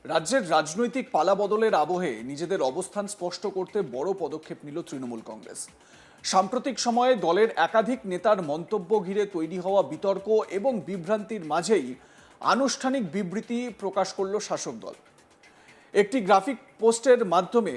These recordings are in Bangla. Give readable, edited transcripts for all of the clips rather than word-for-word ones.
রাজ্যের রাজনৈতিক পালাবদলের আবহে নিজেদের অবস্থান স্পষ্ট করতে বড় পদক্ষেপ নিল তৃণমূল কংগ্রেস। সাম্প্রতিক সময়ে দলের একাধিক নেতার মন্তব্য ঘিরে তৈরি হওয়া বিতর্ক এবং বিভ্রান্তির মাঝেই আনুষ্ঠানিক বিবৃতি প্রকাশ করল শাসক দল। একটি গ্রাফিক পোস্টের মাধ্যমে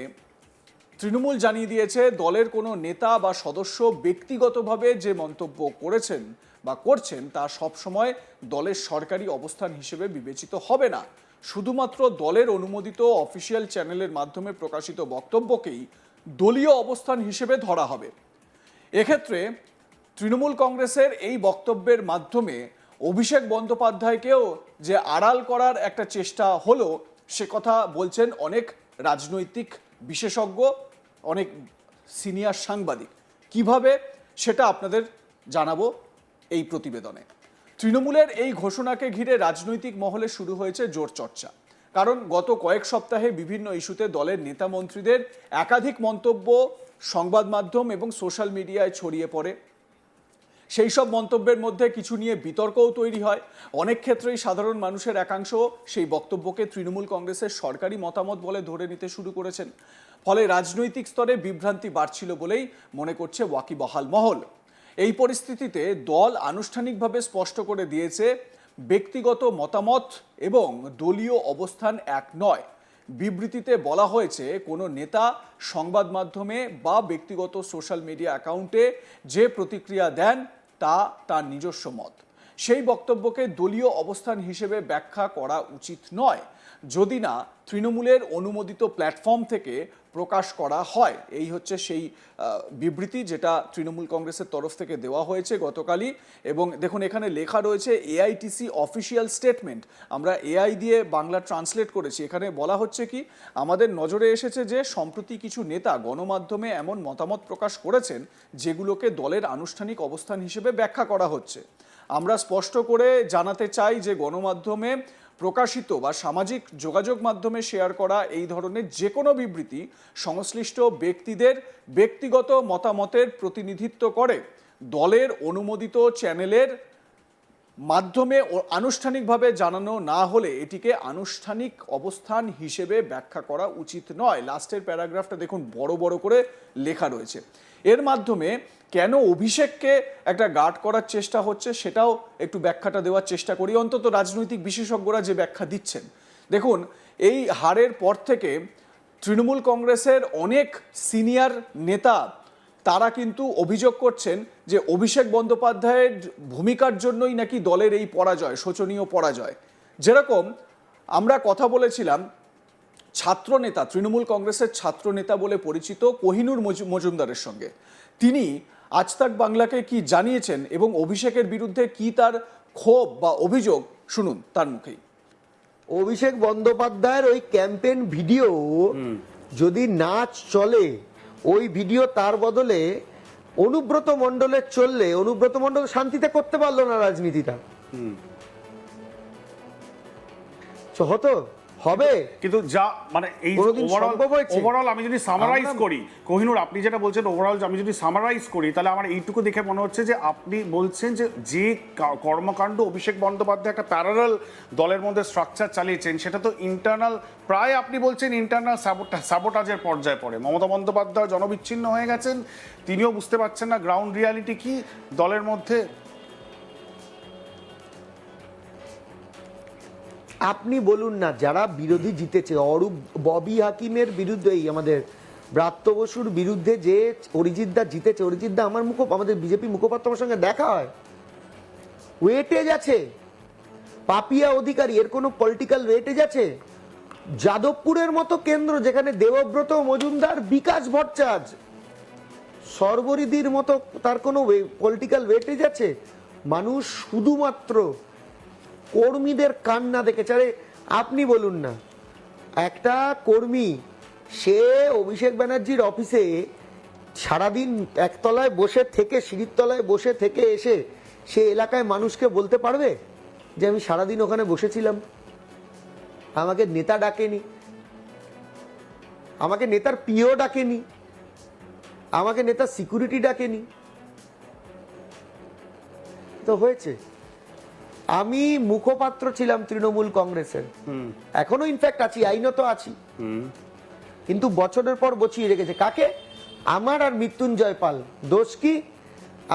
তৃণমূল জানিয়ে দিয়েছে, দলের কোনো নেতা বা সদস্য ব্যক্তিগতভাবে যে মন্তব্য করেছেন বা করছেন তা সবসময় দলের সরকারি অবস্থান হিসেবে বিবেচিত হবে না। শুধুমাত্র দলের অনুমোদিত অফিসিয়াল চ্যানেলের মাধ্যমে প্রকাশিত বক্তব্যকেই দলীয় অবস্থান হিসেবে ধরা হবে। এক্ষেত্রে তৃণমূল কংগ্রেসের এই বক্তব্যের মাধ্যমে অভিষেক বন্দ্যোপাধ্যায়কেও যে আড়াল করার একটা চেষ্টা হলো, সে কথা বলছেন অনেক রাজনৈতিক বিশেষজ্ঞ, অনেক সিনিয়র সাংবাদিক। কিভাবে সেটা আপনাদের জানাবো এই প্রতিবেদনে। তৃণমূলের এই ঘোষণাকে ঘিরে রাজনৈতিক মহলে শুরু হয়েছে জোর চর্চা। কারণ গত কয়েক সপ্তাহে বিভিন্ন ইস্যুতে দলের নেতা মন্ত্রীদের একাধিক মন্তব্য সংবাদ মাধ্যম এবং সোশ্যাল মিডিয়ায় ছড়িয়ে পড়ে। সেই সব মন্তব্যের মধ্যে কিছু নিয়ে বিতর্কও তৈরি হয়। অনেক ক্ষেত্রেই সাধারণ মানুষের একাংশ সেই বক্তব্যকে তৃণমূল কংগ্রেসের সরকারি মতামত বলে ধরে নিতে শুরু করেছেন। ফলে রাজনৈতিক স্তরে বিভ্রান্তি বাড়ছিল বলেই মনে করছে ওয়াকিবহাল মহল। এই পরিস্থিতিতে দল আনুষ্ঠানিকভাবে স্পষ্ট করে দিয়েছে, ব্যক্তিগত মতামত এবং দলীয় অবস্থান এক নয়। বিবৃতিতে বলা হয়েছে, কোনো নেতা সংবাদ মাধ্যমে বা ব্যক্তিগত সোশ্যাল মিডিয়া অ্যাকাউন্টে যে প্রতিক্রিয়া দেন তা তার নিজস্ব মত। সেই বক্তব্যকে দলীয় অবস্থান হিসেবে ব্যাখ্যা করা উচিত নয়, যদি না তৃণমূলের অনুমোদিত প্ল্যাটফর্ম থেকে প্রকাশ করা হয়। এই হচ্ছে সেই বিবৃতি যেটা তৃণমূল কংগ্রেসের তরফ থেকে দেওয়া হয়েছে গতকালই। এবং দেখুন, এখানে লেখা রয়েছে এআইটিসি অফিসিয়াল স্টেটমেন্ট। আমরা এআই দিয়ে বাংলা ট্রান্সলেট করেছি। এখানে বলা হচ্ছে কি, আমাদের নজরে এসেছে যে সম্প্রতি কিছু নেতা গণমাধ্যমে এমন মতামত প্রকাশ করেছেন যেগুলোকে দলের আনুষ্ঠানিক অবস্থান হিসেবে ব্যাখ্যা করা হচ্ছে। আমরা স্পষ্ট করে জানাতে চাই যে গণমাধ্যমে প্রকাশিত বা সামাজিক যোগাযোগ মাধ্যমে শেয়ার করা এই ধরনের যে কোনো বিবৃতি সংশ্লিষ্ট ব্যক্তিদের ব্যক্তিগত মতামতের প্রতিনিধিত্ব করে। দলের অনুমোদিত চ্যানেলের মাধ্যমে আনুষ্ঠানিকভাবে জানানো না হলে এটিকে আনুষ্ঠানিক অবস্থান হিসেবে ব্যাখ্যা করা উচিত নয়। লাস্টের প্যারাগ্রাফটা দেখুন, বড় বড় করে লেখা রয়েছে। এর মাধ্যমে কেন অভিষেককে একটা গার্ড করার চেষ্টা হচ্ছে সেটাও একটু ব্যাখ্যাটা দেওয়ার চেষ্টা করি, অন্তত রাজনৈতিক বিশেষজ্ঞরা যে ব্যাখ্যা দিচ্ছেন। দেখুন, এই হারের পর থেকে তৃণমূল কংগ্রেসের অনেক সিনিয়র নেতা তারা কিন্তু অভিযোগ করছেন যে অভিষেক বন্দ্যোপাধ্যায়ের ভূমিকার জন্যই নাকি দলের এই পরাজয়, শোচনীয় পরাজয়। যেরকম আমরা কথা বলেছিলাম ছাত্রনেতা, তৃণমূল কংগ্রেসের ছাত্রনেতা বলে পরিচিত কোহিনুর মজুমদারের সঙ্গে। তিনি আজ তাক বাংলাকে কি জানিয়েছেন এবং অভিষেকের বিরুদ্ধে কি তার ক্ষোভ বা অভিযোগ, শুনুন তার মুখেই। অভিষেক বন্দ্যোপাধ্যায়ের ওই ক্যাম্পেইন ভিডিও যদি নাচ চলে, ওই ভিডিও তার বদলে অনুব্রত মণ্ডলের চললে, অনুব্রত মণ্ডল শান্তিতে করতে পারলো না রাজনীতিটা, হতো হবে। কিন্তু যা মানে এই ওভারঅল আমি যদি সামারাইজ করি, কোহিনুর আপনি যেটা বলছেন ওভারঅল আমি যদি সামারাইজ করি, তাহলে আমার এইটুকু দেখে মনে হচ্ছে যে আপনি বলছেন যে কর্মকাণ্ড অভিষেক বন্দ্যোপাধ্যায় একটা প্যারালাল দলের মধ্যে স্ট্রাকচার চালিয়েছেন, সেটা তো ইন্টারনাল, প্রায় আপনি বলছেন ইন্টারনাল সাবোটাজের পর্যায়ে পড়ে। মমতা বন্দ্যোপাধ্যায় জনবিচ্ছিন্ন হয়ে গেছেন, তিনিও বুঝতে পারছেন না গ্রাউন্ড রিয়ালিটি কি দলের মধ্যে। আপনি বলুন না, যারা বিরোধী জিতেছে, অরূপ ববি হাকিমের বিরুদ্ধে, আমাদের ব্রাত্য বসুর বিরুদ্ধে যে অরিজিৎ দা জিতেছে, অরিজিৎ দা আমাদের বিজেপি মুখপাত্রের সঙ্গে দেখা হয়, ওয়েটেজ আছে। পাপিয়া অধিকারী, এর কোনো পলিটিক্যাল ওয়েটেজ আছে? যাদবপুরের মতো কেন্দ্র যেখানে দেবব্রত মজুমদার, বিকাশ ভট্টাচার্য, সর্বরিদির মতো, তার কোনো পলিটিক্যাল ওয়েটেজ আছে? মানুষ শুধুমাত্র কর্মীদের কান্না দেখেছে। আরে আপনি বলুন না, একটা কর্মী সে অভিষেক ব্যানার্জির অফিসে সারাদিন একতলায় বসে থেকে, সিঁড়ির তলায় বসে থেকে এসে সে এলাকায় মানুষকে বলতে পারবে যে আমি সারাদিন ওখানে বসেছিলাম, আমাকে নেতা ডাকেনি, আমাকে নেতার পিও ডাকেনি, আমাকে নেতার সিকিউরিটি ডাকেনি? তো হয়েছে আমি মুখপাত্র ছিলাম তৃণমূল কংগ্রেসের, এখনো ইনফ্যাক্ট আছি, আইনত আছি, কিন্তু বছরের পর বসিয়ে রেখেছে কাকে? আমার আর মৃত্যুঞ্জয় পাল। দোষ কি?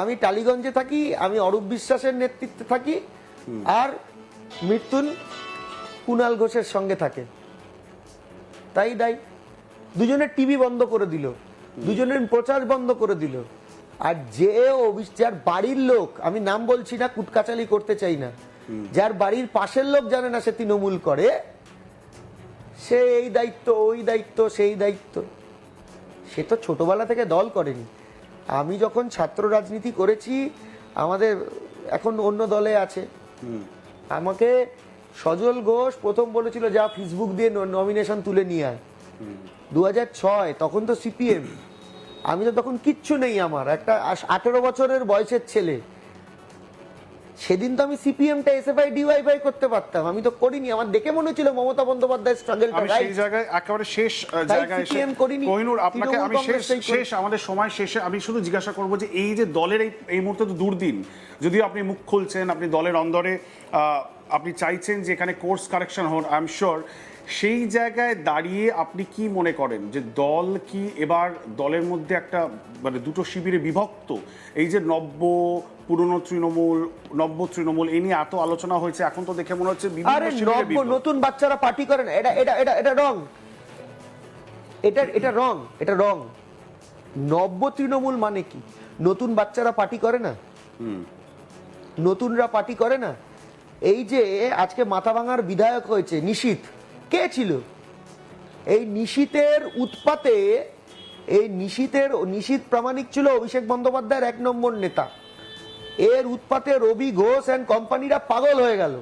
আমি টালিগঞ্জে থাকি, আমি অরূপ বিশ্বাসের নেতৃত্বে থাকি, আর মৃত্যুন কুণাল ঘোষের সঙ্গে থাকে, তাই দায়ী। দুজনের টিভি বন্ধ করে দিল, দুজনের প্রচার বন্ধ করে দিল। আর যার বাড়ির লোক, আমি নাম বলছি না, কুটকাচালি করতে চাই না, যার বাড়ির পাশের লোক জানে না সে তৃণমূল করে, সে এই দায়িত্ব, ওই দায়িত্ব, সেই দায়িত্ব। সে তো ছোটবেলা থেকে দল করেনি। আমি যখন ছাত্র রাজনীতি করেছি, আমাদের এখন অন্য দলে আছে, আমাকে সজল ঘোষ প্রথম বলেছিল যা ফেসবুক দিয়ে নমিনেশন তুলে নিয়ে আয়। 2006, তখন তো সিপিএম, আমি তো তখন কিচ্ছু নেই, আমার একটা 18 বছরের বয়সের ছেলে। সেদিন তো আমি সিপিএমটা এসএফআই ডিওয়াইফাই করতে পারতাম, আমি তো করিনি। আমার দেখে মনে হচ্ছিল মমতা বন্দ্যোপাধ্যায় স্ট্রাগলটা আমি সেই জায়গায় একেবারে শেষ জায়গায় এসে কোহিনূর আপনাকে আমি শেষ আমাদের সময় শেষে আমি শুধু জিজ্ঞাসা করব যে এই যে দলের এই মুহূর্তে তো দুর্দিন, যদিও আপনি মুখ খুলছেন, আপনি দলের অন্দরে আপনি চাইছেন যে এখানে কোর্স কারেকশন হোক, আই এম শিওর, সেই জায়গায় দাঁড়িয়ে আপনি কি মনে করেন যে দল কি এবার দলের মধ্যে একটা মানে দুটো শিবিরে বিভক্ত? এই যে পুরনো তৃণমূল, নব্য তৃণমূল, এই নিয়ে এত আলোচনা হয়েছে, এখন তো দেখে মনে হচ্ছে বিভিন্ন শিবিরে বিভক্ত। নতুন বাচ্চারা পার্টি করে না, এটা রং, এটা রং। নব্য তৃণমূল মানে কি? নতুন বাচ্চারা পার্টি করে না, নতুনরা পার্টি করে না। এই যে আজকে মাথাভাঙার বিধায়ক হয়েছে নিশীথ, কে ছিল? এই নিশীথের উৎপাতে, নিশীথ প্রামাণিক ছিল অভিষেক বন্দ্যোপাধ্যায়ের 1 নম্বর নেতা। এর উৎপাতে রবি ঘোষ এন্ড কোম্পানিরা পাগল হয়ে গেল,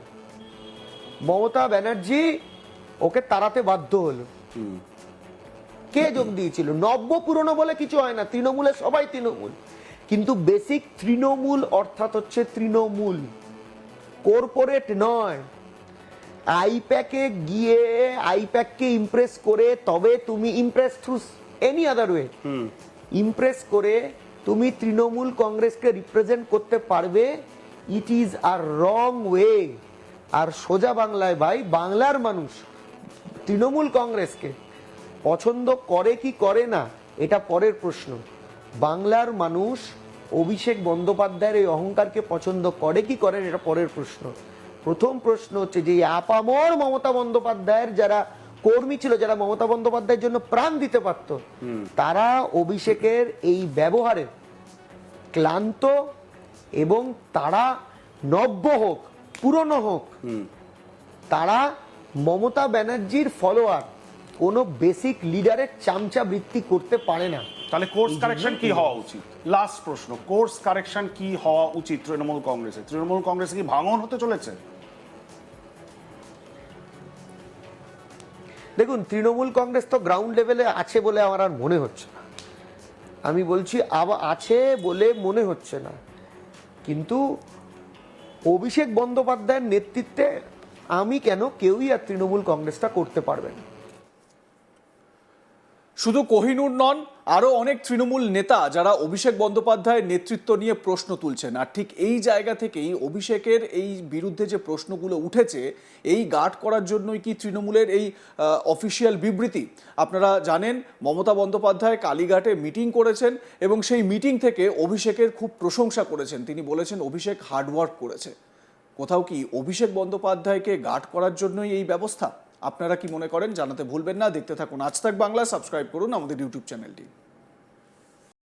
মমতা ব্যানার্জি ওকে তাড়াতে বাধ্য হলো। কে যোগ দিয়েছিল? নব্য পুরনো বলে কিছু হয় না, তৃণমূলে সবাই তৃণমূল, কিন্তু বেসিক তৃণমূল অর্থাৎ হচ্ছে তৃণমূল, কর্পোরেট নয়। আইপ্যাকে গিয়ে আইপ্যাককে ইমপ্রেস করে, তবে তুমি Impress through any other way, Impress করে তুমি তৃণমূল কংগ্রেসকে রিপ্রেজেন্ট করতে পারবে, it is a wrong way. আর সোজা বাংলায় ভাই, বাংলার মানুষ তৃণমূল কংগ্রেসকে পছন্দ করে কি করে না এটা পরের প্রশ্ন। বাংলার মানুষ অভিষেক বন্দ্যোপাধ্যায়ের এই অহংকারকে পছন্দ করে কি করে এটা পরের প্রশ্ন। প্রথম প্রশ্ন হচ্ছে যে আপামর মমতা বন্দ্যোপাধ্যায়ের যারা কর্মী ছিল, যারা মমতা বন্দ্যোপাধ্যায়ের জন্য প্রাণ দিতে পারত, তারা অভিষেকের এই ব্যবহারে ক্লান্ত, এবং তারা নব্য হোক পুরনো হোক, তারা মমতা ব্যানার্জির ফলোয়ার, কোনো বেসিক লিডারের চামচা বৃত্তি করতে পারে না। তাহলে কোর্স কারেকশন কি হওয়া উচিত? লাস্ট প্রশ্ন, কোর্স কারেকশন কি হওয়া উচিত তৃণমূল কংগ্রেসে? তৃণমূল কংগ্রেসে কি ভাঙন হতে চলেছে? দেখুন, তৃণমূল কংগ্রেস তো গ্রাউন্ড লেভেলে আছে বলে আমার আর মনে হচ্ছে না, আমি বলছি আবার আছে বলে মনে হচ্ছে না, কিন্তু অভিষেক বন্দ্যোপাধ্যায়ের নেতৃত্বে আমি কেন, কেউই আর তৃণমূল কংগ্রেসটা করতে পারবে না। শুধু কোহিনূর নন, আরও অনেক তৃণমূল নেতা যারা অভিষেক বন্দ্যোপাধ্যায়ের নেতৃত্ব নিয়ে প্রশ্ন তুলছেন। আর ঠিক এই জায়গা থেকেই অভিষেকের এই বিরুদ্ধে যে প্রশ্নগুলো উঠেছে, এই গার্ড করার জন্যই কি তৃণমূলের এই অফিসিয়াল বিবৃতি? আপনারা জানেন মমতা বন্দ্যোপাধ্যায় কালীঘাটে মিটিং করেছেন এবং সেই মিটিং থেকে অভিষেকের খুব প্রশংসা করেছেন। তিনি বলেছেন অভিষেক হার্ডওয়ার্ক করেছে। কোথাও কি অভিষেক বন্দ্যোপাধ্যায়কে গার্ড করার জন্যই এই ব্যবস্থা? আপনারা কি মনে করেন জানাতে ভুলবেন না। দেখতে থাকুন আজ তাক বাংলা, সাবস্ক্রাইব করুন আমাদের ইউটিউব চ্যানেলটি।